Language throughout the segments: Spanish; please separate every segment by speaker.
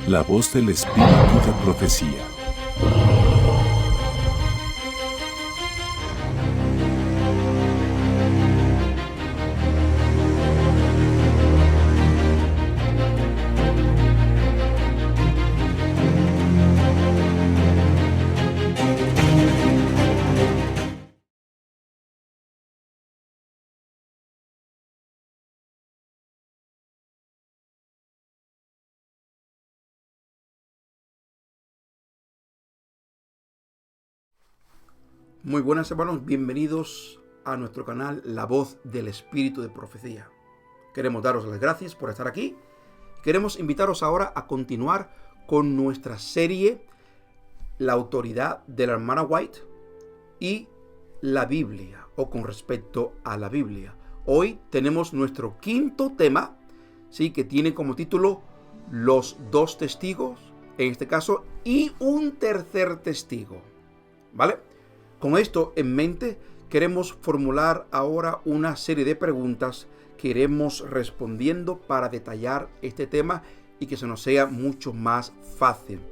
Speaker 1: La voz del Espíritu de Profecía.
Speaker 2: Muy buenas, hermanos, bienvenidos a nuestro canal La Voz del Espíritu de Profecía. Queremos daros las gracias por estar aquí. Queremos invitaros ahora a continuar con nuestra serie La autoridad de la hermana White y la Biblia, o con respecto a la Biblia. Hoy tenemos nuestro quinto tema, ¿sí?, que tiene como título Los dos testigos, en este caso, y un tercer testigo, ¿vale? Con esto en mente, queremos formular ahora una serie de preguntas que iremos respondiendo para detallar este tema y que se nos sea mucho más fácil.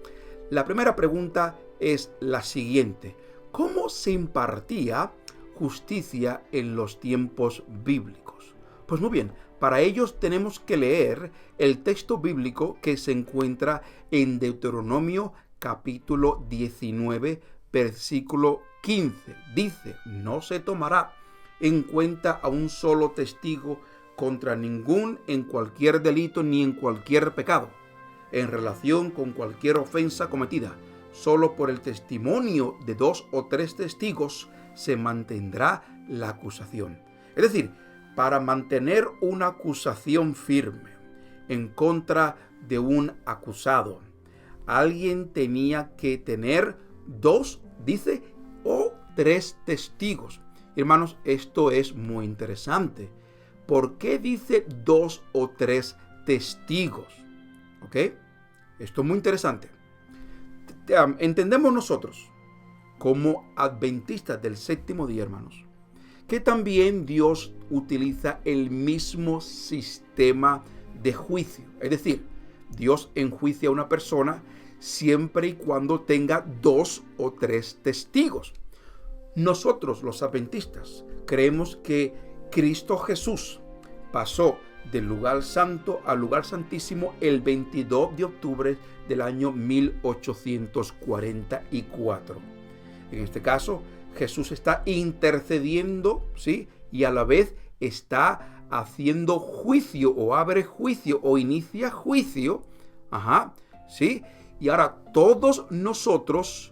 Speaker 2: La primera pregunta es la siguiente: ¿cómo se impartía justicia en los tiempos bíblicos? Pues muy bien, para ellos tenemos que leer el texto bíblico que se encuentra en Deuteronomio capítulo 19, versículo 15. Dice: no se tomará en cuenta a un solo testigo contra ningún en cualquier delito ni en cualquier pecado, en relación con cualquier ofensa cometida. Solo por el testimonio de 2 o 3 testigos se mantendrá la acusación. Es decir, para mantener una acusación firme en contra de un acusado, alguien tenía que tener 2, dice, o 3 testigos. Hermanos, esto es muy interesante. ¿Por qué dice 2 o 3 testigos? ¿Ok? Esto es muy interesante. Entendemos nosotros, como adventistas del séptimo día, hermanos, que también Dios utiliza el mismo sistema de juicio. Es decir, Dios enjuicia a una persona siempre y cuando tenga 2 o 3 testigos. Nosotros, los adventistas, creemos que Cristo Jesús pasó del lugar santo al lugar santísimo el 22 de octubre del año 1844. En este caso, Jesús está intercediendo, ¿sí?, y a la vez está haciendo juicio, o abre juicio, o inicia juicio. ¿Sí? Y ahora todos nosotros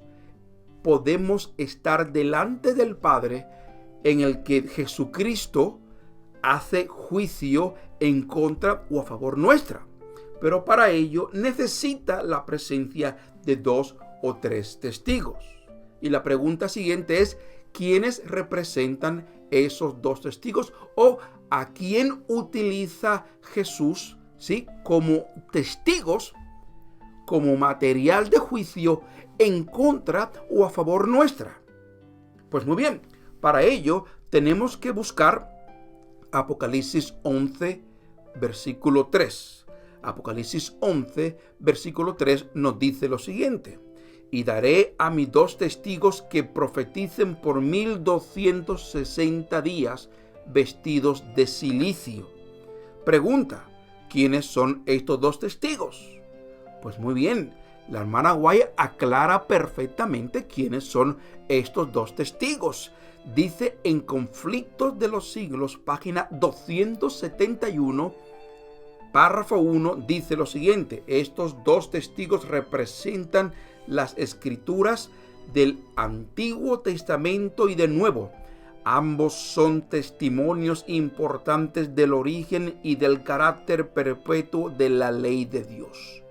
Speaker 2: podemos estar delante del Padre, en el que Jesucristo hace juicio en contra o a favor nuestra. Pero para ello necesita la presencia de 2 o 3 testigos. Y la pregunta siguiente es: ¿quiénes representan esos 2 testigos? ¿O a quién utiliza Jesús, ¿sí?, como testigos, como material de juicio en contra o a favor nuestra? Pues muy bien, para ello tenemos que buscar Apocalipsis 11, versículo 3. Apocalipsis 11, versículo 3 nos dice lo siguiente: y daré a mis 2 testigos que profeticen por 1260 días vestidos de silicio. Pregunta: ¿quiénes son estos 2 testigos? Pues muy bien, la hermana White aclara perfectamente quiénes son estos 2 testigos. Dice en Conflictos de los Siglos, página 271, párrafo 1, dice lo siguiente: estos 2 testigos representan las escrituras del Antiguo Testamento y del Nuevo. Ambos son testimonios importantes del origen y del carácter perpetuo de la ley de Dios.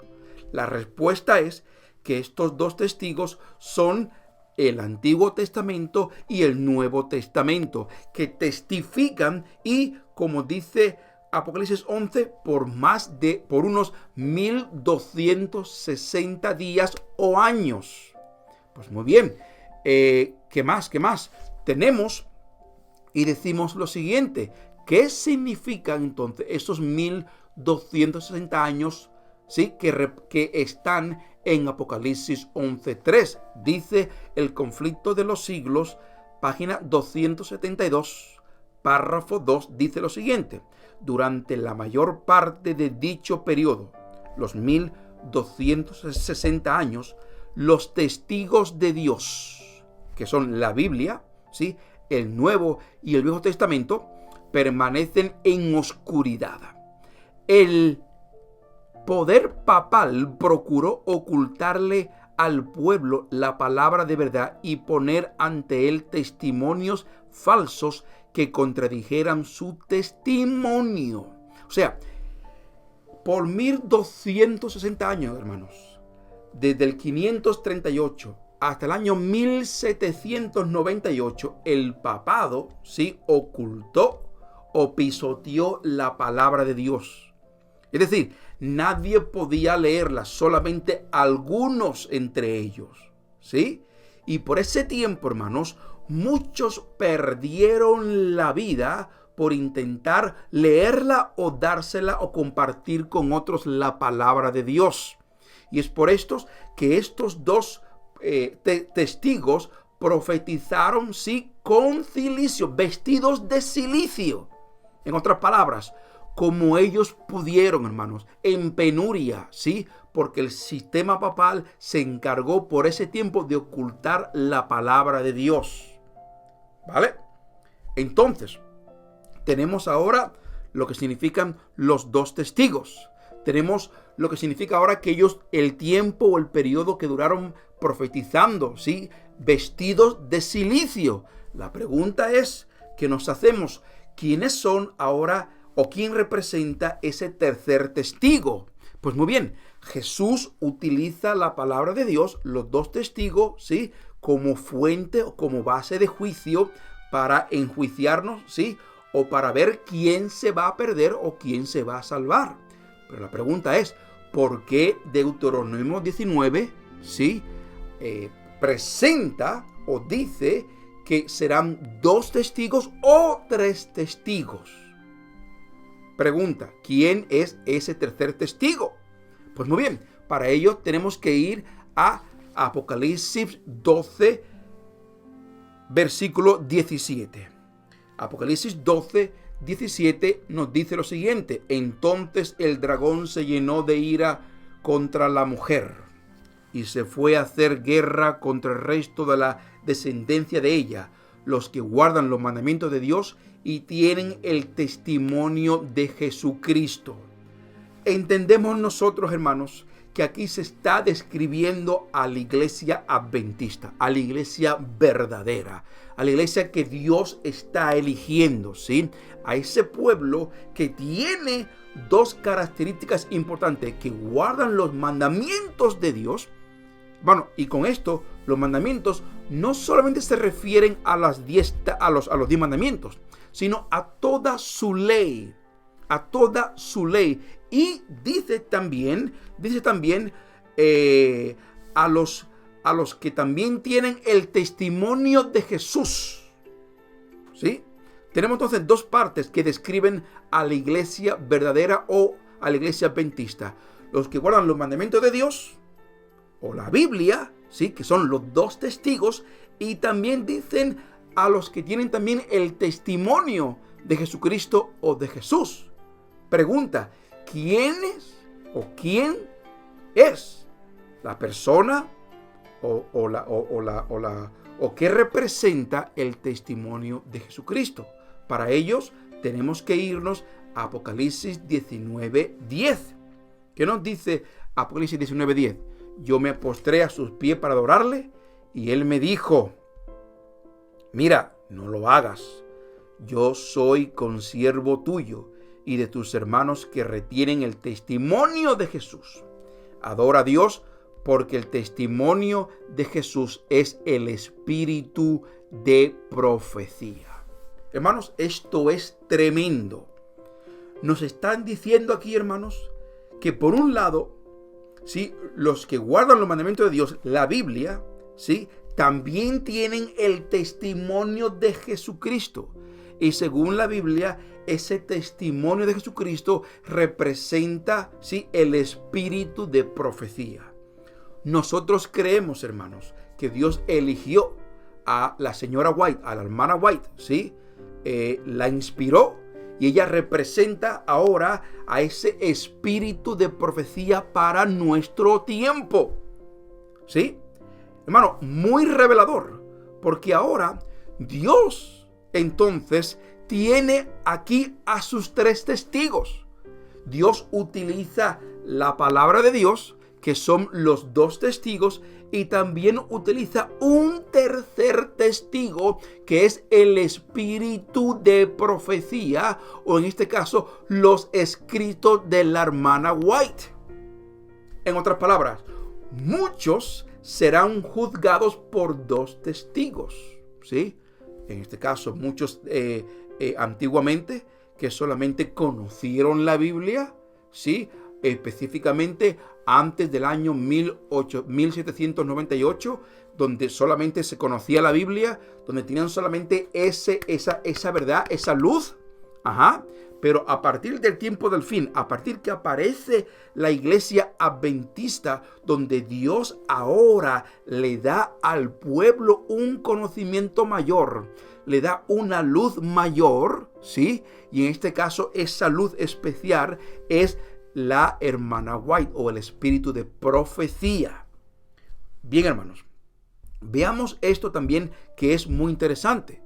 Speaker 2: La respuesta es que estos 2 testigos son el Antiguo Testamento y el Nuevo Testamento, que testifican, y como dice Apocalipsis 11, por unos 1260 días o años. Pues muy bien, ¿qué más? Tenemos y decimos lo siguiente: ¿qué significan entonces esos 1260 años, ¿sí? que están en Apocalipsis 11:3. Dice el conflicto de los siglos, página 272, párrafo 2, dice lo siguiente: durante la mayor parte de dicho periodo, los 1260 años, los testigos de Dios, que son la Biblia, ¿sí? El Nuevo y el Viejo Testamento, permanecen en oscuridad. El poder papal procuró ocultarle al pueblo la palabra de verdad y poner ante él testimonios falsos que contradijeran su testimonio. O sea, por 1260 años, hermanos, desde el 538 hasta el año 1798, el papado, ¿sí?, ocultó o pisoteó la palabra de Dios. Es decir, nadie podía leerla, solamente algunos entre ellos, ¿sí? Y por ese tiempo, hermanos, muchos perdieron la vida por intentar leerla o dársela o compartir con otros la palabra de Dios. Y es por esto que estos dos testigos profetizaron, sí, con cilicio, vestidos de silicio. En otras palabras, como ellos pudieron, hermanos, en penuria, ¿sí? Porque el sistema papal se encargó por ese tiempo de ocultar la palabra de Dios. ¿Vale? Entonces, tenemos ahora lo que significan los dos testigos. Tenemos lo que significa ahora que ellos, el tiempo o el periodo que duraron profetizando, ¿sí?, vestidos de silicio. La pregunta es que nos hacemos: ¿quiénes son ahora o quién representa ese tercer testigo? Pues muy bien, Jesús utiliza la palabra de Dios, los dos testigos, ¿sí?, como fuente o como base de juicio para enjuiciarnos, ¿sí?, o para ver quién se va a perder o quién se va a salvar. Pero la pregunta es, ¿por qué Deuteronomio 19, ¿sí?, presenta o dice que serán dos testigos o tres testigos? Pregunta, ¿quién es ese tercer testigo? Pues muy bien, para ello tenemos que ir a Apocalipsis 12, versículo 17. Apocalipsis 12, 17 nos dice lo siguiente: entonces el dragón se llenó de ira contra la mujer y se fue a hacer guerra contra el resto de la descendencia de ella, los que guardan los mandamientos de Dios y tienen el testimonio de Jesucristo. Entendemos nosotros, hermanos, que aquí se está describiendo a la iglesia adventista, a la iglesia verdadera, a la iglesia que Dios está eligiendo, ¿sí? A ese pueblo que tiene dos características importantes: que guardan los mandamientos de Dios. Bueno, y con esto, los mandamientos no solamente se refieren a los 10 mandamientos, sino a toda su ley, Y dice también a los que también tienen el testimonio de Jesús, ¿sí? Tenemos entonces dos partes que describen a la iglesia verdadera o a la iglesia adventista: los que guardan los mandamientos de Dios o la Biblia, ¿sí?, que son los dos testigos, y también dicen a los que tienen también el testimonio de Jesucristo o de Jesús. Pregunta, ¿quién es la persona o qué representa el testimonio de Jesucristo? Para ellos tenemos que irnos a Apocalipsis 19:10. ¿Qué nos dice Apocalipsis 19:10? Yo me postré a sus pies para adorarle, y él me dijo: mira, no lo hagas. Yo soy consiervo tuyo y de tus hermanos que retienen el testimonio de Jesús. Adora a Dios, porque el testimonio de Jesús es el espíritu de profecía. Hermanos, esto es tremendo. Nos están diciendo aquí, hermanos, que por un lado, ¿sí?, los que guardan los mandamientos de Dios, la Biblia, ¿sí?, también tienen el testimonio de Jesucristo. Y según la Biblia, ese testimonio de Jesucristo representa, ¿sí?, el espíritu de profecía. Nosotros creemos, hermanos, que Dios eligió a la señora White, a la hermana White, ¿sí? La inspiró y ella representa ahora a ese espíritu de profecía para nuestro tiempo, ¿sí? Hermano, muy revelador, porque ahora Dios entonces tiene aquí a sus 3 testigos. Dios utiliza la palabra de Dios, que son los 2 testigos, y también utiliza un tercer testigo, que es el espíritu de profecía, o en este caso, los escritos de la hermana White. En otras palabras, muchos serán juzgados por 2 testigos, ¿sí? En este caso, muchos antiguamente que solamente conocieron la Biblia, ¿sí?, específicamente antes del año 1798, donde solamente se conocía la Biblia, donde tenían solamente esa verdad, esa luz. Pero a partir del tiempo del fin, a partir que aparece la iglesia adventista, donde Dios ahora le da al pueblo un conocimiento mayor, le da una luz mayor, ¿sí? Y en este caso, esa luz especial es la hermana White, o el espíritu de profecía. Bien, hermanos, veamos esto también, que es muy interesante.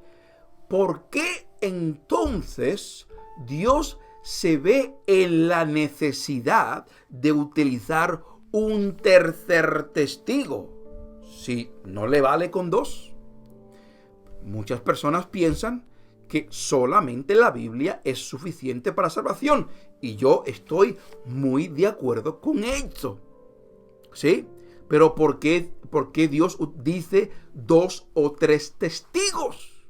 Speaker 2: ¿Por qué entonces Dios se ve en la necesidad de utilizar un tercer testigo si no le vale con 2? Muchas personas piensan que solamente la Biblia es suficiente para salvación, y yo estoy muy de acuerdo con esto, ¿sí? Pero ¿por qué Dios dice 2 o 3 testigos?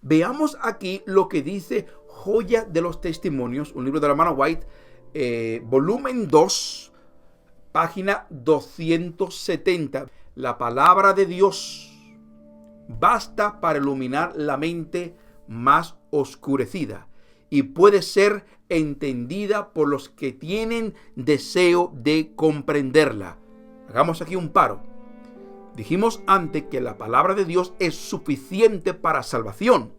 Speaker 2: Veamos aquí lo que dice Joya de los Testimonios, un libro de la hermana White, volumen 2, página 270. La palabra de Dios basta para iluminar la mente más oscurecida y puede ser entendida por los que tienen deseo de comprenderla. Hagamos aquí un paro. Dijimos antes que la palabra de Dios es suficiente para salvación.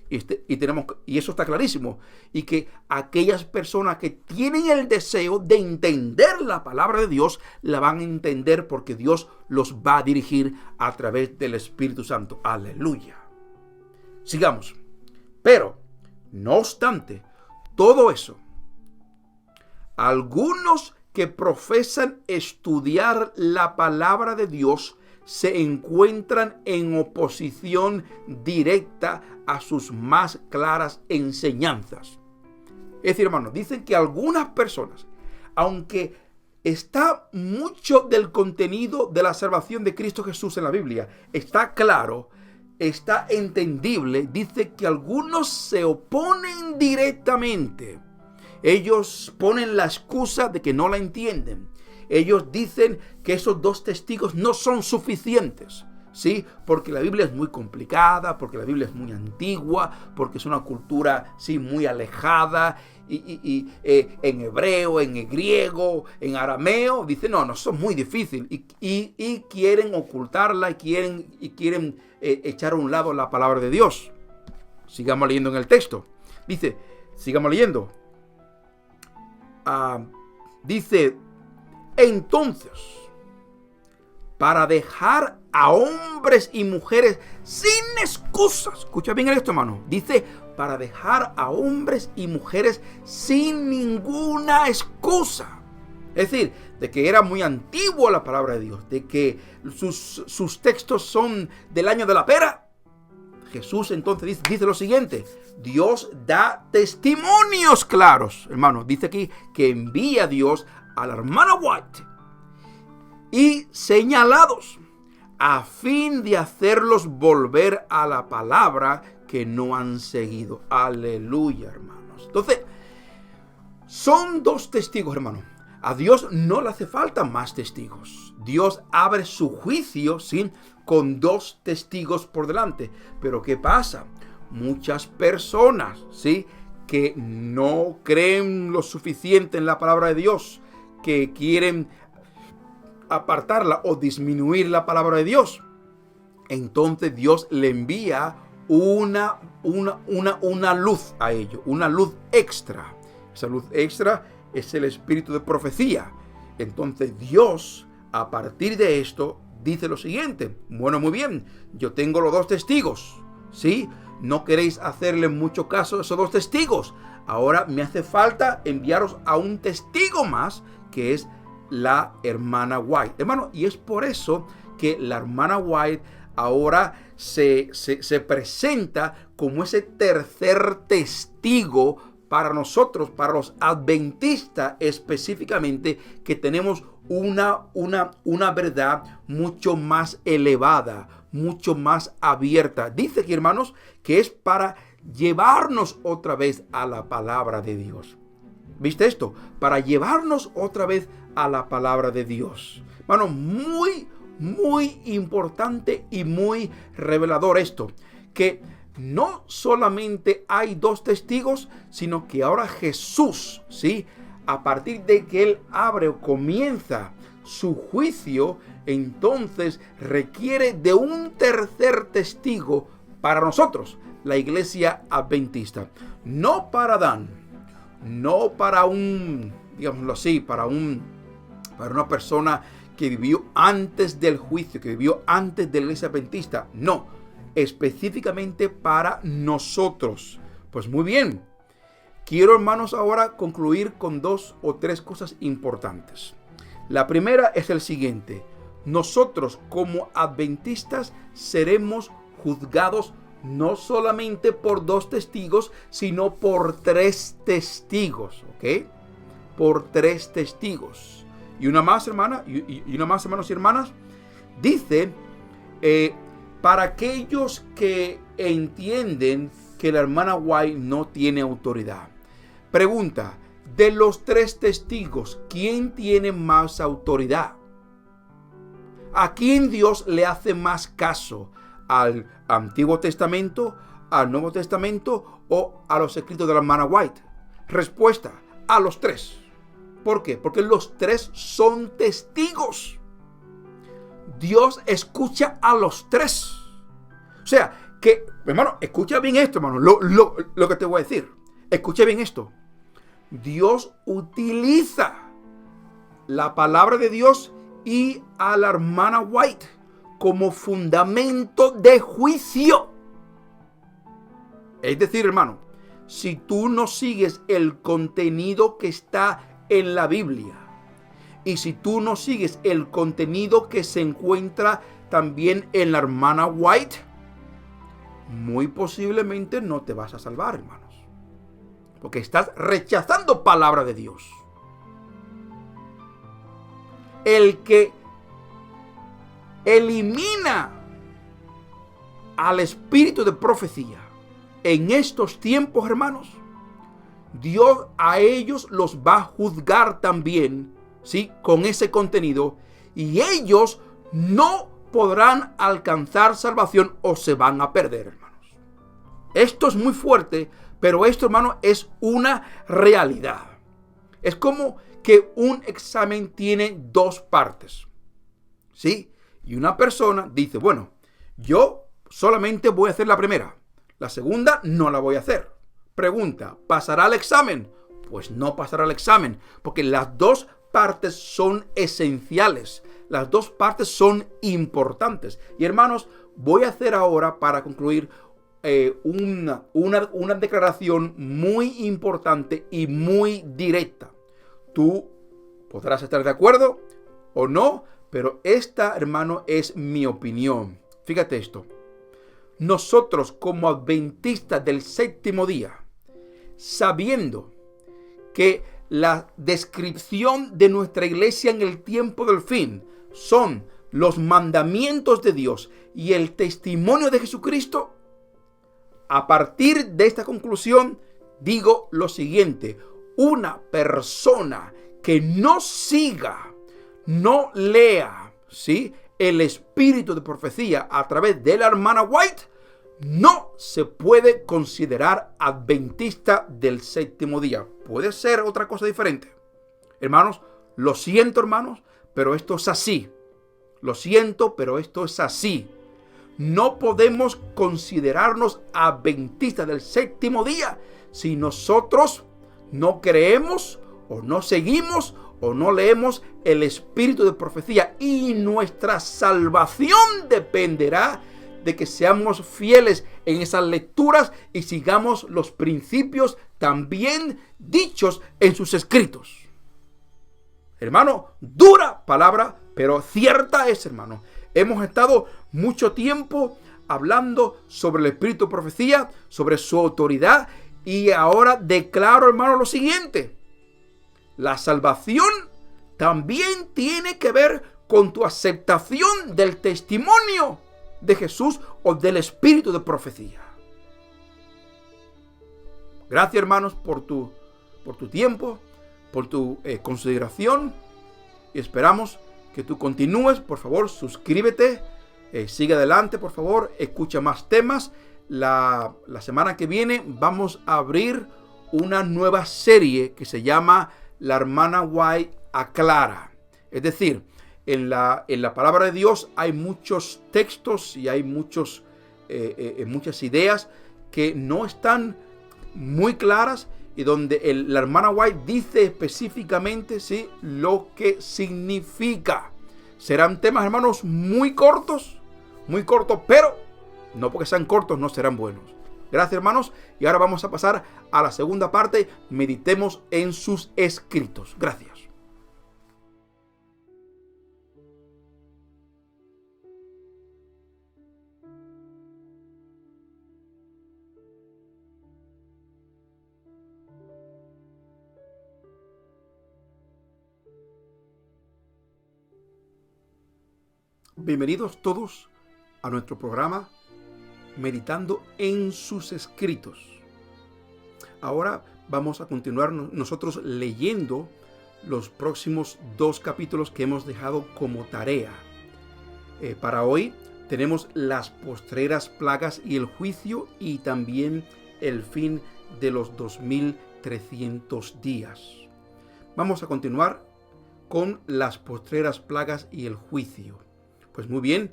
Speaker 2: Y eso está clarísimo. Y que aquellas personas que tienen el deseo de entender la palabra de Dios, la van a entender, porque Dios los va a dirigir a través del Espíritu Santo. Aleluya. Sigamos. Pero, no obstante todo eso, algunos que profesan estudiar la palabra de Dios se encuentran en oposición directa a sus más claras enseñanzas. Es decir, hermanos, dicen que algunas personas, aunque está mucho del contenido de la salvación de Cristo Jesús en la Biblia, está claro, está entendible, dice que algunos se oponen directamente. Ellos ponen la excusa de que no la entienden. Ellos dicen que esos 2 testigos no son suficientes, ¿sí? Porque la Biblia es muy complicada, porque la Biblia es muy antigua, porque es una cultura, sí, muy alejada, y en hebreo, en griego, en arameo, dicen, no, son muy difíciles, y quieren ocultarla, y quieren echar a un lado la palabra de Dios. Sigamos leyendo en el texto. Dice, sigamos leyendo. Dice, entonces, para dejar a hombres y mujeres sin excusas, escucha bien esto, hermano, dice, para dejar a hombres y mujeres sin ninguna excusa. Es decir, de que era muy antigua la palabra de Dios, de que sus textos son del año de la pera. Jesús entonces dice lo siguiente: Dios da testimonios claros, hermano. Dice aquí que envía a Dios a la hermana White y señalados a fin de hacerlos volver a la palabra que no han seguido. Aleluya, hermanos. Entonces, son 2 testigos, hermano. A Dios no le hace falta más testigos. Dios abre su juicio, ¿sí?, con 2 testigos por delante. Pero ¿qué pasa? muchas personas, ¿sí?, que no creen lo suficiente en la palabra de Dios, que quieren apartarla o disminuir la palabra de Dios. Entonces Dios le envía una luz a ellos, una luz extra. Esa luz extra es el espíritu de profecía. Entonces Dios, a partir de esto, dice lo siguiente: bueno, muy bien, yo tengo los 2 testigos, ¿sí? No queréis hacerle mucho caso a esos 2 testigos. Ahora me hace falta enviaros a un testigo más, que es la hermana White. Hermano, y es por eso que la hermana White ahora se presenta como ese tercer testigo para nosotros, para los adventistas específicamente, que tenemos una verdad mucho más elevada, mucho más abierta. Dice aquí, hermanos, que es para llevarnos otra vez a la palabra de Dios. ¿Viste esto? Para llevarnos otra vez a la palabra de Dios. Hermano, muy importante y muy revelador esto, que no solamente hay 2 testigos, sino que ahora Jesús, ¿sí?, a partir de que Él abre o comienza su juicio, entonces requiere de un tercer testigo para nosotros, la iglesia adventista. No para Adán, no para digámoslo así, para una persona que vivió antes del juicio, que vivió antes de la iglesia adventista. No, específicamente para nosotros. Pues muy bien, quiero, hermanos, ahora concluir con 2 o 3 cosas importantes. La primera es el siguiente: nosotros como adventistas seremos juzgados no solamente por 2 testigos, sino por 3 testigos, ¿ok? Por 3 testigos. Y una más, hermana, y una más, hermanos y hermanas, dice, para aquellos que entienden que la hermana White no tiene autoridad. Pregunta: de los 3 testigos, ¿quién tiene más autoridad? ¿A quién Dios le hace más caso? ¿Al Antiguo Testamento, al Nuevo Testamento o a los escritos de la hermana White? Respuesta: a los 3. ¿Por qué? Porque los 3 son testigos. Dios escucha a los 3. O sea, que, hermano, escucha bien esto, hermano, lo que te voy a decir. Escucha bien esto. Dios utiliza la palabra de Dios y a la hermana White como fundamento de juicio. Es decir, hermano, si tú no sigues el contenido que está en la Biblia, y si tú no sigues el contenido que se encuentra también en la hermana White, muy posiblemente no te vas a salvar, hermanos, porque estás rechazando palabra de Dios. El que elimina al espíritu de profecía en estos tiempos, hermanos, Dios a ellos los va a juzgar también, ¿sí?, con ese contenido, y ellos no podrán alcanzar salvación o se van a perder, hermanos. Esto es muy fuerte, pero esto, hermano, es una realidad. Es como que un examen tiene 2 partes, ¿sí? Y una persona dice, bueno, yo solamente voy a hacer la primera, la segunda no la voy a hacer. Pregunta: ¿pasará el examen? Pues no pasará el examen, porque las 2 partes son esenciales. Las 2 partes son importantes. Y, hermanos, voy a hacer ahora, para concluir, una declaración muy importante y muy directa. Tú podrás estar de acuerdo o no, pero esta, hermano, es mi opinión. Fíjate esto. Nosotros, como adventistas del 7º día, sabiendo que la descripción de nuestra iglesia en el tiempo del fin son los mandamientos de Dios y el testimonio de Jesucristo, a partir de esta conclusión digo lo siguiente: una persona que no siga, no lea, ¿sí?, el espíritu de profecía a través de la hermana White, no se puede considerar adventista del séptimo día. Puede ser otra cosa diferente. Hermanos, lo siento, hermanos, pero esto es así. Lo siento, pero esto es así. No podemos considerarnos adventistas del séptimo día si nosotros no creemos o no seguimos o no leemos el espíritu de profecía. Y nuestra salvación dependerá de que seamos fieles en esas lecturas y sigamos los principios también dichos en sus escritos. Hermano, dura palabra, pero cierta es, hermano. Hemos estado mucho tiempo hablando sobre el espíritu de profecía, sobre su autoridad, y ahora declaro, hermano, lo siguiente. La salvación también tiene que ver con tu aceptación del testimonio de Jesús o del espíritu de profecía. Gracias, hermanos, por tu tiempo, por tu consideración, y esperamos que tú continúes. Por favor, suscríbete, sigue adelante, por favor, escucha más temas. La semana que viene vamos a abrir una nueva serie que se llama La Hermana White Aclara. Es decir, en la palabra de Dios hay muchos textos y hay muchas ideas que no están muy claras, y donde la hermana White dice específicamente, ¿sí?, lo que significa. Serán temas, hermanos, muy cortos, pero no porque sean cortos no serán buenos. Gracias, hermanos, y ahora vamos a pasar a la segunda parte. Meditemos en sus escritos. Gracias. Bienvenidos todos a nuestro programa Meditando en sus escritos. Ahora vamos a continuar nosotros leyendo los próximos 2 capítulos que hemos dejado como tarea. Para hoy tenemos las postreras plagas y el juicio, y también el fin de los 2300 días. Vamos a continuar con las postreras plagas y el juicio. Pues muy bien,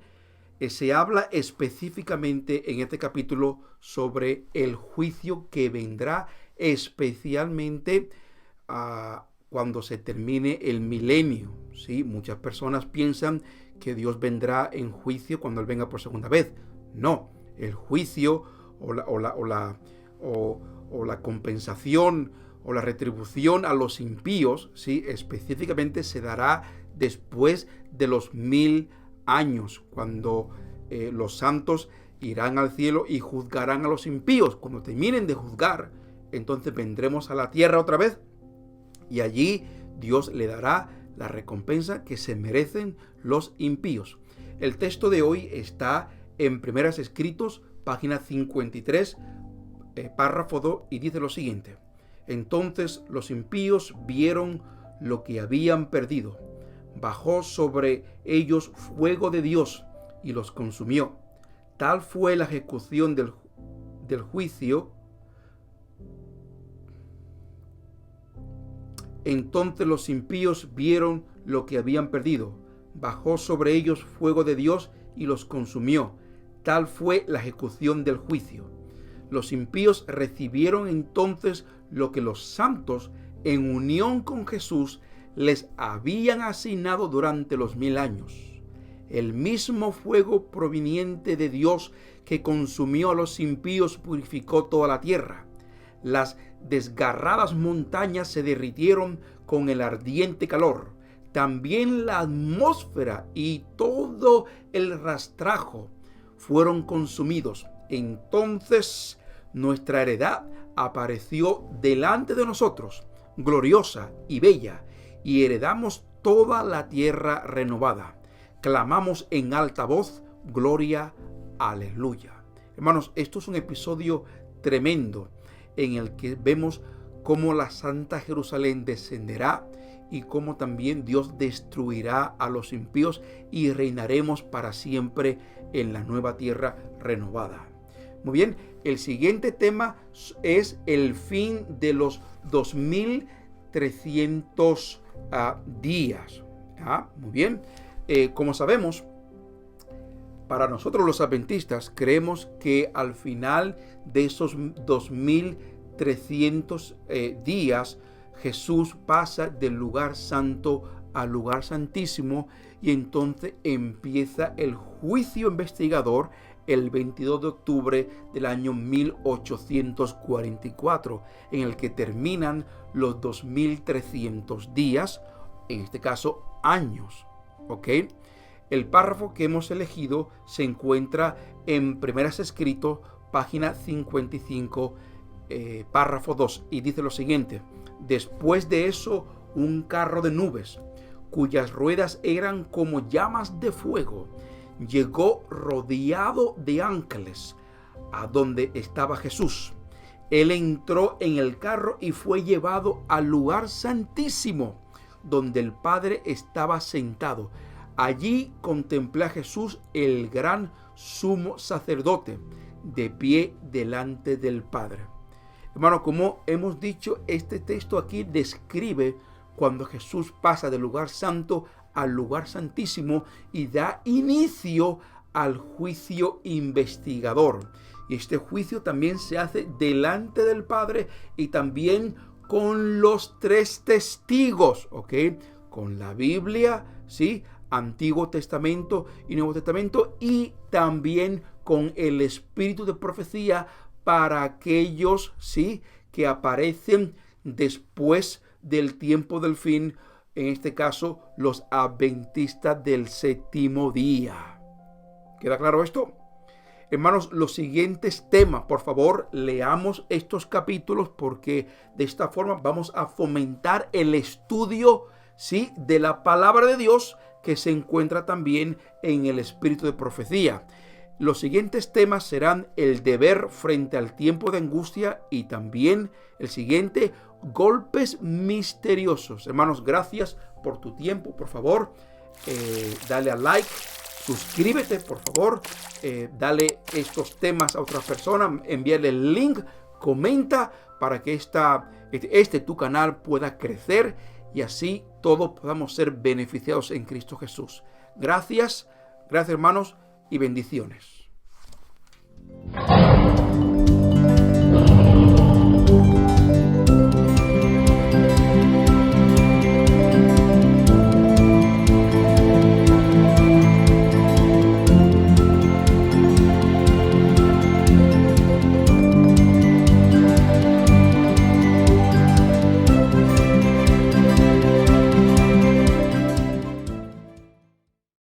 Speaker 2: se habla específicamente en este capítulo sobre el juicio que vendrá especialmente cuando se termine el milenio. ¿Sí? Muchas personas piensan que Dios vendrá en juicio cuando Él venga por segunda vez. No, el juicio o la compensación o la retribución a los impíos, ¿sí?, específicamente se dará después de los 1000 años, cuando los santos irán al cielo y juzgarán a los impíos. Cuando terminen de juzgar, entonces vendremos a la tierra otra vez, y allí Dios le dará la recompensa que se merecen los impíos. El texto de hoy está en Primeros Escritos, página 53, párrafo 2, y dice lo siguiente: entonces los impíos vieron lo que habían perdido. Bajó sobre ellos fuego de Dios y los consumió. Tal fue la ejecución del juicio. Entonces los impíos vieron lo que habían perdido. Bajó sobre ellos fuego de Dios y los consumió. Tal fue la ejecución del juicio. Los impíos recibieron entonces lo que los santos, en unión con Jesús, les habían asignado durante los 1000 años. El mismo fuego proveniente de Dios que consumió a los impíos purificó toda la tierra. Las desgarradas montañas se derritieron con el ardiente calor. También la atmósfera y todo el rastrajo fueron consumidos. Entonces nuestra heredad apareció delante de nosotros, gloriosa y bella, y heredamos toda la tierra renovada. Clamamos en alta voz, gloria, aleluya. Hermanos, esto es un episodio tremendo en el que vemos cómo la Santa Jerusalén descenderá y cómo también Dios destruirá a los impíos y reinaremos para siempre en la nueva tierra renovada. Muy bien, el siguiente tema es el fin de los 2300 días. Muy bien, como sabemos, para nosotros los adventistas creemos que al final de esos 2300 días, Jesús pasa del lugar santo al lugar santísimo y entonces empieza el juicio investigador el 22 de octubre del año 1844, en el que terminan los 2300 días, en este caso años. ¿Ok? El párrafo que hemos elegido se encuentra en Primeras Escritos, página 55, párrafo 2, y dice lo siguiente: después de eso, un carro de nubes, cuyas ruedas eran como llamas de fuego, llegó rodeado de ángeles a donde estaba Jesús. Él entró en el carro y fue llevado al lugar santísimo, donde el Padre estaba sentado. Allí contemplé a Jesús, el gran sumo sacerdote, de pie delante del Padre. Hermano, como hemos dicho, este texto aquí describe cuando Jesús pasa del lugar santo al lugar santísimo y da inicio al juicio investigador. Y este juicio también se hace delante del Padre y también con los 3 testigos, ¿ok? Con la Biblia, ¿sí? Antiguo Testamento y Nuevo Testamento, y también con el espíritu de profecía para aquellos, ¿sí?, que aparecen después del tiempo del fin, en este caso los adventistas del séptimo día. ¿Queda claro esto? Hermanos, los siguientes temas, por favor, leamos estos capítulos, porque de esta forma vamos a fomentar el estudio, ¿sí?, de la palabra de Dios, que se encuentra también en el espíritu de profecía. Los siguientes temas serán el deber frente al tiempo de angustia y también el siguiente, golpes misteriosos. Hermanos, gracias por tu tiempo. Por favor, dale a like, suscríbete, por favor, dale estos temas a otras personas, envíale el link, comenta para que tu canal pueda crecer y así todos podamos ser beneficiados en Cristo Jesús. Gracias hermanos, y bendiciones.